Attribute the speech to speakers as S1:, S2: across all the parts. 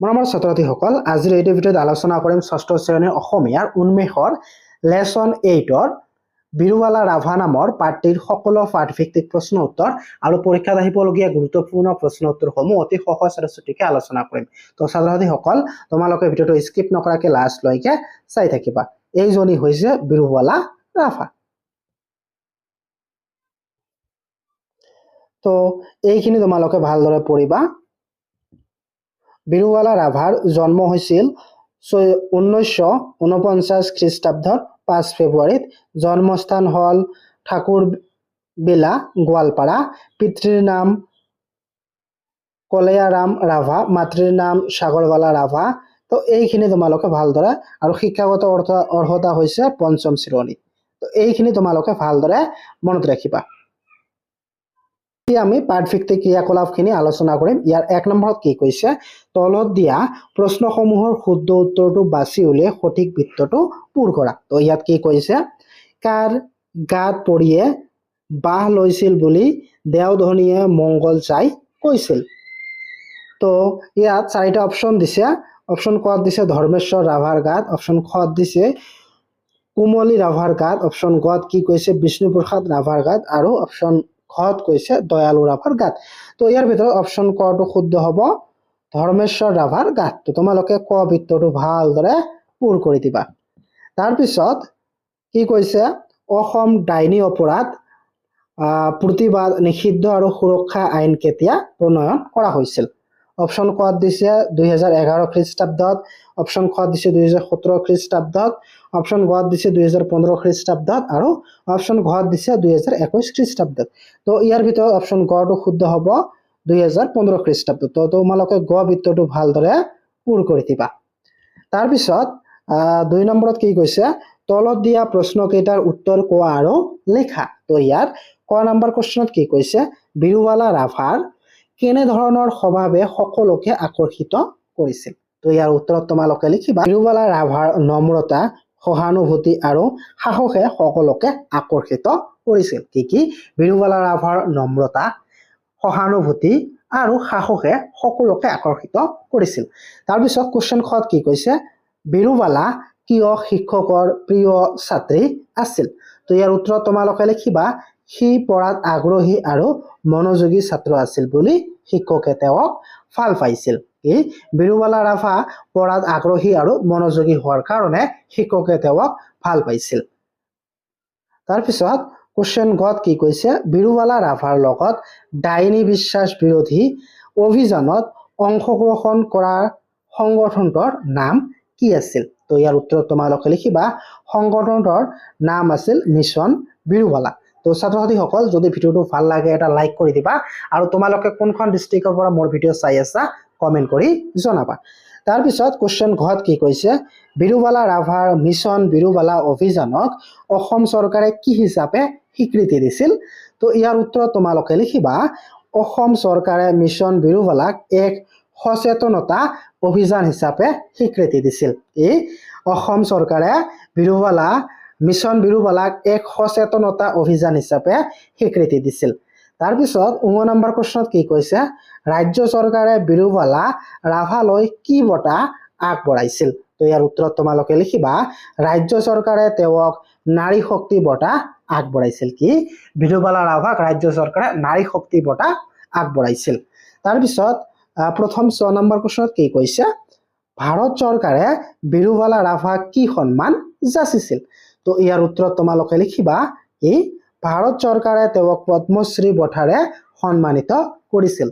S1: মৰমৰ ছাত্ৰ-ছাত্ৰীসকল, আজিৰ এই ভিডিঅ'ত আলোচনা কৰিম ষষ্ঠ শ্ৰেণীৰ অসমীয়াৰ উন্মেষৰ লেসন 8ৰ বিৰুবালা ৰাভা নামৰ পাঠটিৰ সকলো পাঠভিত্তিক প্ৰশ্ন উত্তৰ আৰু পৰীক্ষাত আহিবলগীয়া গুৰুত্বপূৰ্ণ প্ৰশ্ন উত্তৰসমূহ অতি সহজ আৰু চুটিকে আলোচনা কৰিম। তো ছাত্ৰ-ছাত্ৰীসকল, তোমালোকে ভিডিঅ'টো স্কিপ নকৰাকে লাষ্ট লৈকে চাই থাকিবা। এইজনী হৈছে বিৰুবালা ৰাভা। তো এইখিনি তোমালোকে ভালদৰে পঢ়িবা। বিৰুবালা ৰাভাৰ জন্ম হৈছিল 1949 খ্ৰীষ্টাব্দৰ 5 ফেব্ৰুৱাৰীত। জন্মস্থান হল ঠাকুৰবিলা, গোৱালপাৰা। পিতৃৰ নাম কলয়াৰাম ৰাভা, মাতৃৰ নাম সাগৰবালা ৰাভা। তো এইখিনি তোমালোকে ভালদৰে, আৰু শিক্ষাগত অৰ্হতা হৈছে 5ম শ্ৰেণী। তো এইখিনি তোমালোকে ভালদৰে মনত ৰাখিবা। আমি পাঠভিত্তিক ক্ৰিয়াকলাপখিনি আলোচনা কৰিম। ইয়াৰ 1 নম্বৰত কি কৈছে, তলত দিয়া প্ৰশ্নসমূহৰ শুদ্ধ উত্তৰটো বাছি উলিয়াই সঠিক বৃত্তটো পূৰ কৰা। তো ইয়াত কি কৈছে, কাৰ গাত পৰিয়ে বাহ লৈছিল বুলি দেওধনীয়ে মংগল চাই কৈছিল। তো ইয়াত 4টা অপশন দিছে। অপশন ক দিছে ধৰ্মেশ্বৰ ৰাভাৰ গাত, অপশন খ দিছে কুমলী ৰাভাৰ গাত, অপশন গ কি কৈছে বিষ্ণুপ্ৰসাদ ৰাভাৰ গাত, আৰু অপশন ঘত কৈছে দয়ালু ৰাভাৰ গাত। তো ইয়াৰ ভিতৰত অপশন কটো শুদ্ধ হ'ব ধৰ্মেশ্বৰ ৰাভাৰ গাত। তো তোমালোকে ক বৃত্তটো ভালদৰে পূৰ কৰি দিবা। তাৰপিছত কি কৈছে, অসম ডাইনী অপৰাধ প্ৰতিবাদ নিষিদ্ধ আৰু সুৰক্ষা আইন কেতিয়া প্ৰণয়ন কৰা হৈছিল। অপশন ক দিছে 2011 খ্ৰীষ্টাব্দত, অপশন খ দিছে 2017 খ্ৰীষ্টাব্দত, অপশন গ দিছে 2015 খ্ৰীষ্টাব্দত, আৰু অপশন ঘ দিছে 2021 খ্ৰীষ্টাব্দত। তো ইয়াৰ ভিতৰত অপশন গটো শুদ্ধ হ'ব 2015 খ্ৰীষ্টাব্দত। তো তোমালোকে গ বৃত্তটো ভালদৰে পূৰ কৰি দিবা। তাৰপিছত 2 নম্বৰত কি কৈছে, তলত দিয়া প্ৰশ্নকেইটাৰ উত্তৰ কোৱা আৰু লিখা। তো ইয়াৰ ক নম্বৰ প্ৰশ্নত কি কৈছে, বিৰুবালা ৰাভাৰ কেনে ধৰণৰ স্বভাৱে সকলোকে আকৰ্ষিত কৰিছিল। তো ইয়াৰ উত্তৰত তোমালোকে লিখিবা, বিৰুবালা ৰাভাৰ নম্ৰতা, সহানুভূতি আৰু সাহসে সকলোকে আকৰ্ষিত কৰিছিল। কি বিৰুবালা ৰাভাৰ নম্ৰতা, সহানুভূতি আৰু সাহসে সকলোকে আকৰ্ষিত কৰিছিল। তাৰপিছত কোৱেশ্চন খত কি কৈছে, বিৰুবালা কিয় শিক্ষকৰ প্ৰিয় ছাত্ৰী আছিল। তো ইয়াৰ উত্তৰত তোমালোকে লিখিবা, সি পঢ়াত আগ্ৰহী আৰু মনোযোগী ছাত্ৰ আছিল বুলি শিক্ষকে তেওঁক ভাল পাইছিল। কি বিৰুবালা ৰাভা পঢ়াত আগ্ৰহী আৰু মনোযোগী হোৱাৰ কাৰণে শিক্ষকে তেওঁক ভাল পাইছিল। তাৰপিছত কোৱেশ্চন গত কি কৈছে, বিৰুবালা ৰাভাৰ লগত ডাইনী বিশ্বাস বিৰোধী অভিযানত অংশগ্ৰহণ কৰা সংগঠনটোৰ নাম কি আছিল। তো ইয়াৰ উত্তৰত তোমালোকে লিখিবা, সংগঠনটোৰ নাম আছিল মিছন বিৰুবালা। তো ছাত্ৰ-ছাত্ৰীসকল, যদি ভিডিঅ'টো ভাল লাগে এটা লাইক কৰি দিবা, আৰু তোমালোকে কোনখন ডিষ্ট্ৰিক্টৰ পৰা মোৰ ভিডিঅ' চাই আছা কমেন্ট কৰি জনাবা। তাৰপিছত কোৱেশ্চন ঘত কি কৈছে, বিৰুবালা ৰাভাৰ মিছন বিৰুবালা অভিযানক অসম চৰকাৰে কি হিচাপে স্বীকৃতি দিছিল। তো ইয়াৰ উত্তৰত তোমালোকে লিখিবা, অসম চৰকাৰে মিছন বিৰুবালাক এক সচেতনতা অভিযান হিচাপে স্বীকৃতি দিছিল। এই অসম চৰকাৰে মিছন বিৰুবালাক এক সচেতনতা অভিযান হিচাপে স্বীকৃতি দিছিল। তাৰপিছত 9 নম্বৰ প্ৰশ্নত কি কৈছে, ৰাজ্য চৰকাৰে বিৰুবালা ৰাভালৈ কি বঁটা আগবঢ়াইছিল। তো ইয়াৰ উত্তৰত তোমালোকে লিখিবা, ৰাজ্য চৰকাৰে তেওঁক নাৰী শক্তি বঁটা আগবঢ়াইছিল। কি বিৰুবালা ৰাভাক ৰাজ্য চৰকাৰে নাৰী শক্তি বঁটা আগবঢ়াইছিল। তাৰপিছত প্ৰথম 6 নম্বৰ প্ৰশ্নত কি কৈছে, ভাৰত চৰকাৰে বিৰুবালা ৰাভাক কি সন্মান যাচিছিল। তো ইয়াৰ উত্তৰত তোমালোকে লিখিবা, এই ভাৰত চৰকাৰে তেওঁক পদ্মশ্ৰী বঁটাৰে সন্মানিত কৰিছিল।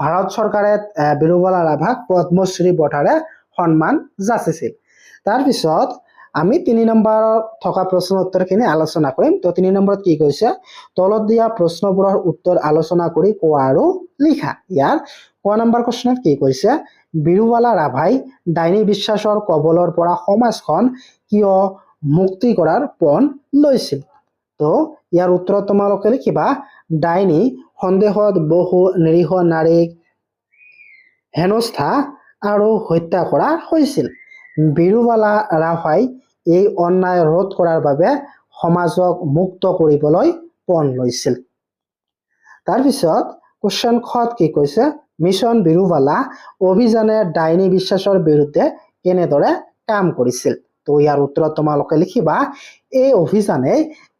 S1: ভাৰত চৰকাৰে বিৰুবালা ৰাভাক পদ্মশ্ৰী বঁটাৰে সন্মান যাচিছিল। তাৰপিছত আমি 3 নম্বৰত থকা প্ৰশ্ন উত্তৰখিনি আলোচনা কৰিম। তো 3 নম্বৰত কি কৈছে, তলত দিয়া প্ৰশ্নবোৰৰ উত্তৰ আলোচনা কৰি কোৱা আৰু লিখা। ইয়াৰ ক নম্বৰ প্ৰশ্নত কি কৈছে, বিৰুবালা ৰাভাই ডাইনী বিশ্বাসৰ কবলৰ পৰা সমাজখন কিয় মুক্তি কৰাৰ পণ লৈছিল। তো ইয়াৰ উত্তৰত তোমালোকে লিখিবা, ডাইনী সন্দেহত বহু নিৰীহ নাৰীক হেনস্থা আৰু হত্যা কৰা হৈছিল। বিৰুবালা ৰাভাই এই অন্যায় ৰোধ কৰাৰ বাবে সমাজক মুক্ত কৰিবলৈ পণ লৈছিল। তাৰপিছত কোৱেশ্চন খত কি কৈছে, মিছন বিৰুবালা অভিযানে ডাইনী বিশ্বাসৰ বিৰুদ্ধে কেনেদৰে কাম কৰিছিল তো ইয়াৰ উত্তৰত তোমালোকে লিখিবা এই অভিযানে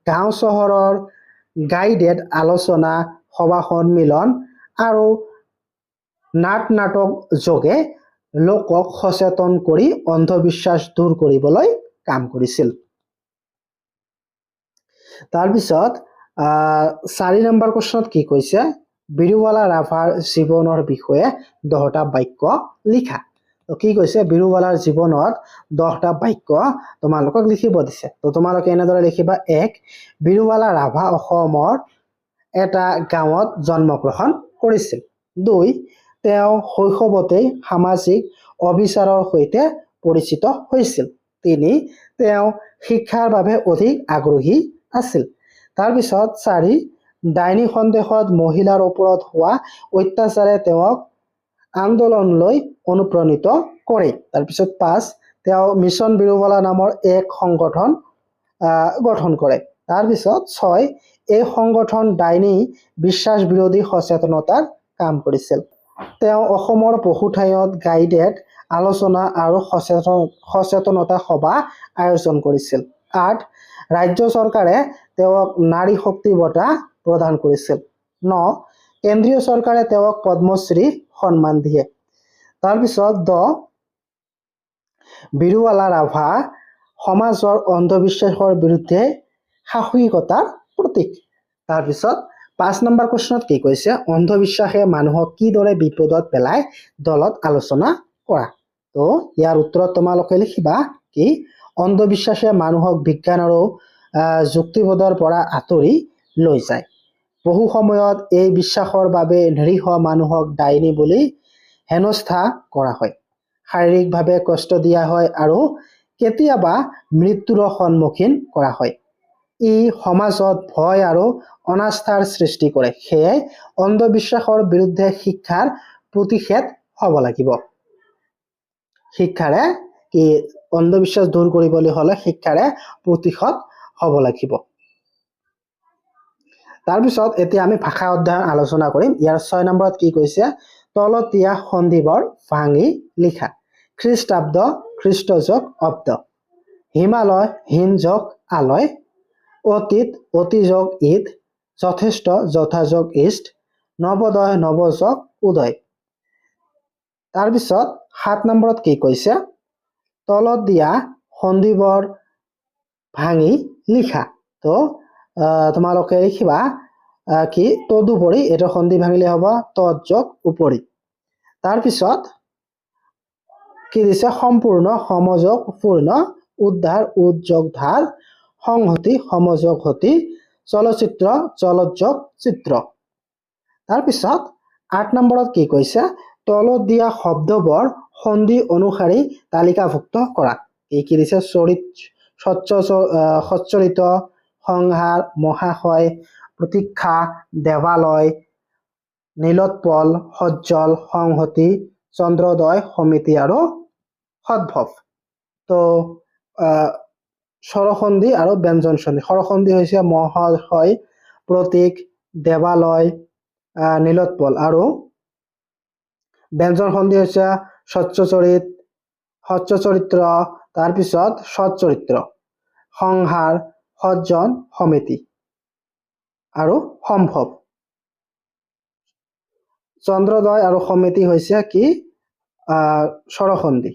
S1: গাঁও চহৰৰ গাইডেড আলোচনা সভা সন্মিলন আৰু নাটক যোগে লোকক সচেতন কৰি অন্ধবিশ্বাস দূৰ কৰিবলৈ কাম কৰিছিল তাৰপিছত 4 নম্বৰ প্ৰশ্নত কি কৈছে বিৰুবালা ৰাভাৰ জীৱনৰ বিষয়ে 10টা বাক্য লিখা তো কি কৈছে বিৰুবালাৰ জীৱনত 10টা বাক্য তোমালোকক লিখিব দিছে তো তোমালোকে এনেদৰে লিখিবা 1 বিৰুবালা ৰাভা অসমৰ এটা গাঁৱত জন্মগ্ৰহণ কৰিছিল 2 তেওঁ শৈশৱতেই সামাজিক অবিচাৰৰ সৈতে পৰিচিত হৈছিল 3 তেওঁ শিক্ষাৰ বাবে অধিক আগ্ৰহী আছিল তাৰপিছত 4 ডাইনী সন্দেহত মহিলাৰ ওপৰত হোৱা অত্যাচাৰে তেওঁক আন্দোলনলৈ অনুপ্ৰাণিত কৰে তাৰপিছত 5 তেওঁ মিছন বিৰুবালা নামৰ এক সংগঠন গঠন কৰে তাৰপিছত 6 এই সংগঠন ডাইনী বিশ্বাস বিৰোধী সচেতনতাৰ কাম কৰিছিল তেওঁ অসমৰ বহু ঠাইত গাইডেড আলোচনা আৰু সচেতনতা সভা আয়োজন কৰিছিল 8 ৰাজ্য চৰকাৰে তেওঁক নাৰী শক্তি বঁটা প্ৰদান কৰিছিল 9 কেন্দ্ৰীয় চৰকাৰে তেওঁক পদ্মশ্ৰী সন্মান দিয়ে তাৰপিছত 10 বিৰুবালা ৰাভা সমাজৰ অন্ধবিশ্বাসৰ বিৰুদ্ধে সাহসিকতাৰ প্ৰতীক তাৰপিছত 5 নম্বৰ প্ৰশ্নত কি কৈছে অন্ধবিশ্বাসে মানুহক কিদৰে বিপদত পেলাই দলত আলোচনা কৰা তো ইয়াৰ উত্তৰত তোমালোকে লিখিবা কি অন্ধবিশ্বাসে মানুহক বিজ্ঞান আৰু যুক্তিবোধৰ পৰা আঁতৰি লৈ যায় বহু সময়ত এই বিশ্বাসৰ বাবে নিৰীহ মানুহক ডাইনী বুলি হেনস্থা কৰা হয় শাৰীৰিকভাৱে কষ্ট দিয়া হয় আৰু কেতিয়াবা মৃত্যুৰ সন্মুখীন কৰা হয় ই সমাজত ভয় আৰু অনাস্থাৰ সৃষ্টি কৰে সেয়ে অন্ধবিশ্বাসৰ বিৰুদ্ধে শিক্ষাৰ প্ৰতিষেধ হ'ব লাগিব শিক্ষাৰে কি অন্ধবিশ্বাস দূৰ কৰিবলৈ হলে শিক্ষাৰে প্ৰতিষেধ হ'ব লাগিব তাৰপিছত এতিয়া আমি ভাষা অধ্যয়ন আলোচনা কৰিম ইয়াৰ 6 নম্বৰত কি কৈছে তলত দিয়া সন্ধিবৰ ভাঙি লিখা খ্ৰীষ্টাব্দ খ্ৰীষ্টযোগ অব্দ হিমালয় হিমযোগ আলয় অতীত অতিযোগ ঈদ যথেষ্ট যথাযোগ ইষ্ট নৱোদয় নৱযোগ উদয় তাৰপিছত 7 নম্বৰত কি কৈছে তলত দিয়া সন্ধিবৰ ভাঙি লিখা তো তোমালোকে লিখিবা কি তদুপৰি এটা সন্ধি ভাঙিলে হ'ব তৎযোগ উপৰি তাৰপিছত কি দিছে সম্পূৰ্ণ সমযোগ পূৰ্ণ উদ্ধাৰ উদ্যোগ ধাৰ সংহতি সমযোগ হতি চলচ্চিত্ৰ চলযোগ চিত্ৰ তাৰপিছত 8 নম্বৰত কি কৈছে তলত দিয়া শব্দবোৰ সন্ধি অনুসাৰি তালিকাভুক্ত কৰা কি দিছে সচ্চৰিত সংহাৰ মহাশয় প্ৰতীক্ষা দেৱালয় নীলোৎপল সজ্জল সংহতি চন্দ্ৰোদয় সমিতি আৰু সদ্ভৱ তো স্বৰসন্ধি আৰু ব্যঞ্জন সন্ধি স্বৰসন্ধি হৈছে মহাশয় প্ৰতীক দেৱালয় নীলোৎপল আৰু ব্যঞ্জন সন্ধি হৈছে সচ্চৰিত্ৰ তাৰপিছত সৎচৰিত্ৰ সংহাৰ সজ্জন সমিতি আৰু সম্ভৱ চন্দ্ৰোদয় আৰু সমিতি হৈছে কি স্বৰসন্ধি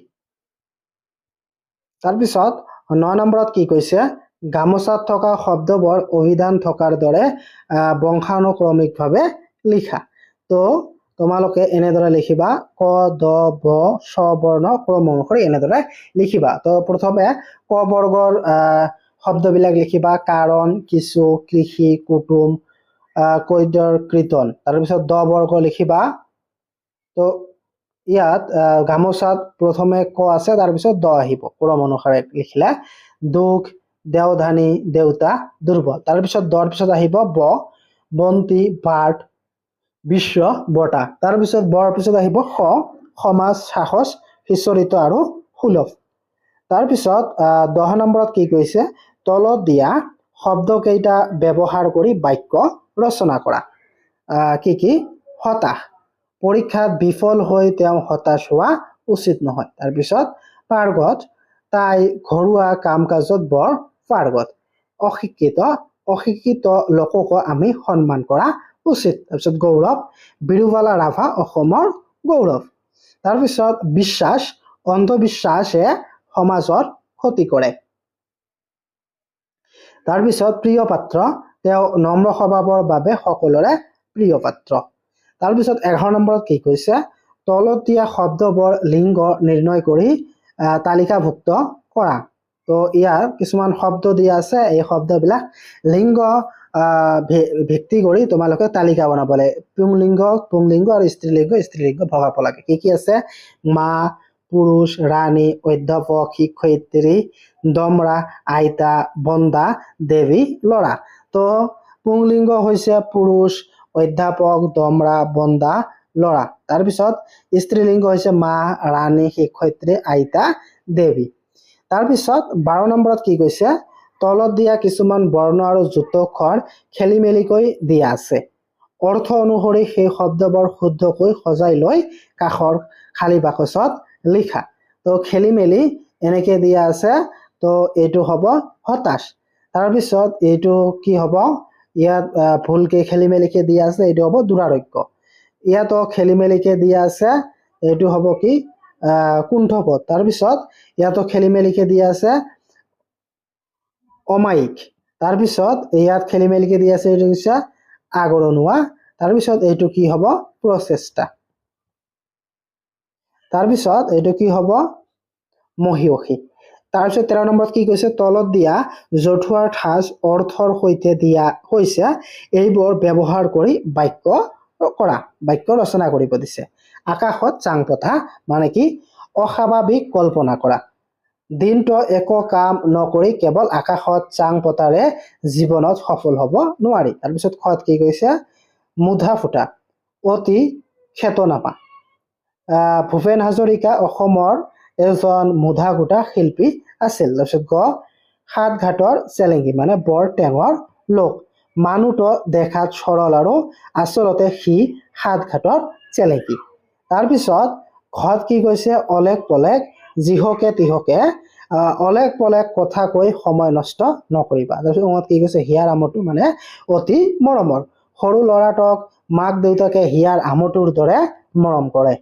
S1: তাৰপিছত 9 নম্বৰত কি কৈছে গামোচাত থকা শব্দবোৰ অভিধান থকাৰ দৰে বংশানুক্ৰমিকভাৱে লিখা তো তোমালোকে এনেদৰে লিখিবা ক দ ব ছ বৰ্ণ ক্ৰম অনুসৰি এনেদৰে লিখিবা তো প্ৰথমে ক বৰ্গৰ শব্দবিলাক লিখিবা কাৰণ কিছু কৃষি কুটুম কৈদৰ কীৰ্তন তাৰপিছত দ বৰ্গ লিখিবা তো ইয়াত গামোচাত প্ৰথমে ক আছে তাৰপিছত দ আহিব ক্ৰম অনুসাৰে লিখিলে দুখ দেওধানী দেউতা দুৰ্বল তাৰপিছত দৰ পিছত আহিব ব বন্তি বাট বিশ্ব বঁটা তাৰপিছত বৰ পিছত আহিব স সমাজ সাহস সিঁচৰিত আৰু সুলভ তাৰপিছত 10 নম্বৰত কি কৈছে তলত দিয়া শব্দকেইটা ব্যৱহাৰ কৰি বাক্য ৰচনা কৰা কি হতাশ পৰীক্ষাত বিফল হৈ তেওঁ হতাশ হোৱা উচিত নহয়। তাৰপিছত পাৰ্গত, তাই ঘৰুৱা কাম কাজত বৰ পাৰ্গত। অশিক্ষিত লোককো আমি সন্মান কৰা উচিত। তাৰপিছত গৌৰৱ, বিৰুবালা ৰাভা অসমৰ গৌৰৱ। তাৰপিছত বিশ্বাস, অন্ধবিশ্বাসে সমাজৰ ক্ষতি কৰে। তাৰপিছত প্ৰিয় পাত্ৰ, তেওঁ নম্ৰ স্বভাৱৰ বাবে সকলোৰে প্ৰিয় পাত্ৰ। তাৰপিছত 11 নম্বৰত কি কৈছে, তলত দিয়া শব্দবোৰ লিংগ নিৰ্ণয় কৰি তালিকাভুক্ত কৰা। তো ইয়াৰ কিছুমান শব্দ দিয়া আছে, এই শব্দবিলাক লিংগ ভিত্তি কৰি তোমালোকে তালিকা বনাব লাগে। পুংলিংগ আৰু স্ত্ৰীলিংগ ভগাব লাগে। কি কি আছে, মা, পুৰুষ, ৰাণী, অধ্যাপক, শিক্ষয়িত্ৰী, দমৰা, আইতা, বন্দা, দেৱী, ল'ৰা। তো পুংলিংগ হৈছে পুৰুষ, অধ্যাপক, দমৰা, বন্দা, ল'ৰা। তাৰপিছত স্ত্ৰীলিংগ হৈছে মা, ৰাণী, শিক্ষয়িত্ৰী, আইতা, দেৱী। তাৰপিছত 12 নম্বৰত কি কৈছে, তলত দিয়া কিছুমান বৰ্ণ আৰু যুক্তাক্ষৰ খেলি মেলিকৈ দিয়া আছে। অৰ্থ অনুসৰি সেই শব্দবোৰ শুদ্ধকৈ সজাই লৈ কাষৰ খালী বাকচত লিখা। তো খেলি মেলি এনেকে দিয়া আছে, তো এইটো হ'ব হতাশ। তাৰপিছত এইটো কি হ'ব, ইয়াত ভুলকে খেলি মেলিকে দিয়া আছে, এইটো হ'ব দুৰাৰোগ্য। ইয়াতো খেলি মেলিকে দিয়া আছে, এইটো হ'ব কি কুণ্ঠপদ। তাৰপিছত ইয়াতো খেলি মেলিকে দিয়া আছে অমায়িক। তাৰপিছত ইয়াত খেলি মেলিকে দিয়া আছে, এইটো হৈছে আগৰণুৱা। তাৰপিছত এইটো কি হ'ব, প্ৰচেষ্টা। তাৰপিছত এইটো কি হ'ব, মহিয়সী। তাৰপিছত 13 নম্বৰত কি কৈছে, তলত দিয়া জঠুৱাৰ ঠাঁচ অৰ্থৰ সৈতে দিয়া হৈছে, এইবোৰ ব্যৱহাৰ কৰি বাক্য ৰচনা কৰিব দিছে। আকাশত চাং পতা মানে কি, অস্বাভাৱিক কল্পনা কৰা। দিনটো একো কাম নকৰি কেৱল আকাশত চাং পতাৰে জীৱনত সফল হ'ব নোৱাৰি। তাৰপিছত খত কি কৈছে, মুধা ফুটা, অতি খেতনামা। ভূপেন হাজৰিকা অসমৰ এজন মুধা গোটা শিল্পী আছিল। তাৰপিছত গ, সাত ঘাটৰ চেলেঙি মানে বৰ টেঙৰ লোক। মানুহটো দেখাত সৰল আৰু আচলতে সি সাত ঘাটৰ চেলেঙি। তাৰপিছত ঘত কি কৈছে, অলেক পলেক যিহকে তিহকে, অলেক পলেক কথা কৈ সময় নষ্ট নকৰিবা। তাৰপিছত কি কৈছে, হিয়াৰ আমঠু মানে অতি মৰমৰ। সৰু ল'ৰাটোক মাক দেউতাকে হিয়াৰ আমঠুৰ দৰে মৰম কৰে।